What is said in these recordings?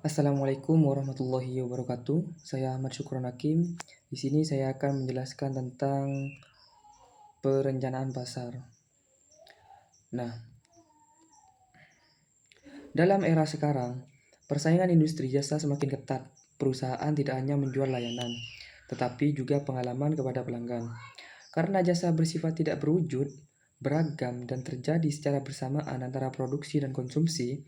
Assalamualaikum warahmatullahi wabarakatuh. Saya Ahmad Syukron Hakim. Di sini saya akan menjelaskan tentang perencanaan pasar. Nah, dalam era sekarang, persaingan industri jasa semakin ketat. Perusahaan tidak hanya menjual layanan, tetapi juga pengalaman kepada pelanggan. Karena jasa bersifat tidak berwujud, beragam, dan terjadi secara bersamaan antara produksi dan konsumsi,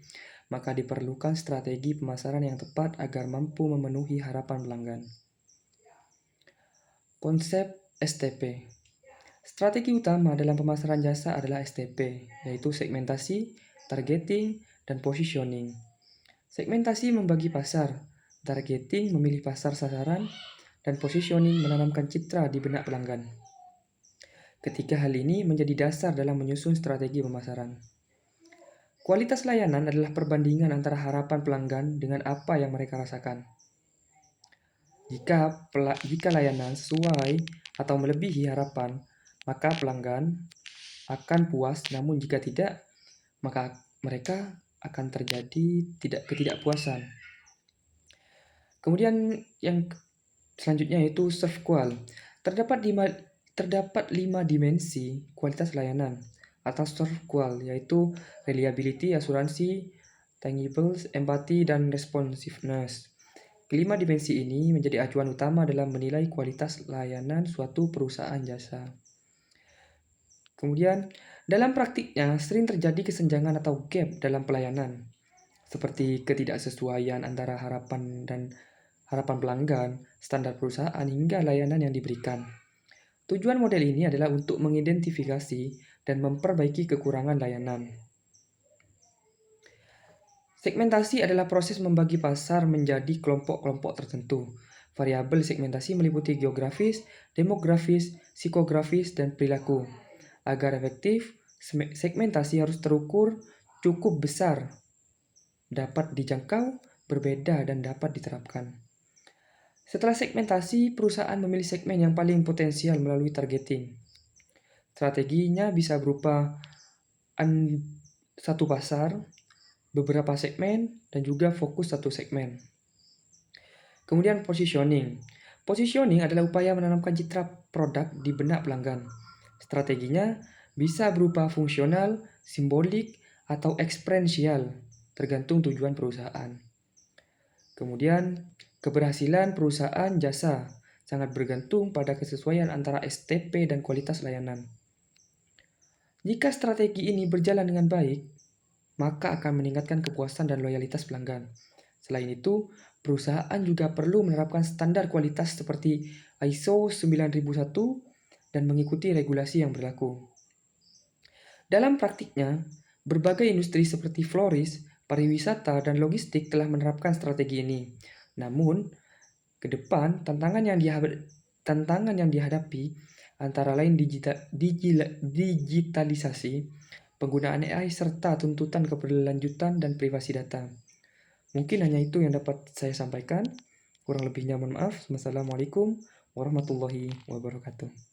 maka diperlukan strategi pemasaran yang tepat agar mampu memenuhi harapan pelanggan. Konsep STP. Strategi utama dalam pemasaran jasa adalah STP, yaitu segmentasi, targeting, dan positioning. Segmentasi membagi pasar, targeting memilih pasar sasaran, dan positioning menanamkan citra di benak pelanggan. Ketiga hal ini menjadi dasar dalam menyusun strategi pemasaran. Kualitas layanan adalah perbandingan antara harapan pelanggan dengan apa yang mereka rasakan. Jika layanan sesuai atau melebihi harapan, maka pelanggan akan puas, namun jika tidak, maka mereka akan terjadi ketidakpuasan. Kemudian yang selanjutnya yaitu serve qual. Terdapat 5 dimensi kualitas layanan atau serve qual, yaitu reliability, asuransi, tangibles, empati, dan responsiveness. Kelima dimensi ini menjadi acuan utama dalam menilai kualitas layanan suatu perusahaan jasa. Kemudian, dalam praktiknya sering terjadi kesenjangan atau gap dalam pelayanan, seperti ketidaksesuaian antara harapan pelanggan, standar perusahaan, hingga layanan yang diberikan. Tujuan model ini adalah untuk mengidentifikasi dan memperbaiki kekurangan layanan. Segmentasi adalah proses membagi pasar menjadi kelompok-kelompok tertentu. Variabel segmentasi meliputi geografis, demografis, psikografis, dan perilaku. Agar efektif, segmentasi harus terukur cukup besar, dapat dijangkau, berbeda, dan dapat diterapkan. Setelah segmentasi, perusahaan memilih segmen yang paling potensial melalui targeting. Strateginya bisa berupa satu pasar, beberapa segmen, dan juga fokus satu segmen. Kemudian positioning. Positioning adalah upaya menanamkan citra produk di benak pelanggan. Strateginya bisa berupa fungsional, simbolik, atau eksperensial, tergantung tujuan perusahaan. Kemudian, keberhasilan perusahaan jasa sangat bergantung pada kesesuaian antara STP dan kualitas layanan. Jika strategi ini berjalan dengan baik, maka akan meningkatkan kepuasan dan loyalitas pelanggan. Selain itu, perusahaan juga perlu menerapkan standar kualitas seperti ISO 9001 dan mengikuti regulasi yang berlaku. Dalam praktiknya, berbagai industri seperti floris, pariwisata, dan logistik telah menerapkan strategi ini. Namun, ke depan tantangan yang dihadapi antara lain digitalisasi, penggunaan AI, serta tuntutan keberlanjutan dan privasi data. Mungkin hanya itu yang dapat saya sampaikan. Kurang lebihnya mohon maaf. Wassalamualaikum warahmatullahi wabarakatuh.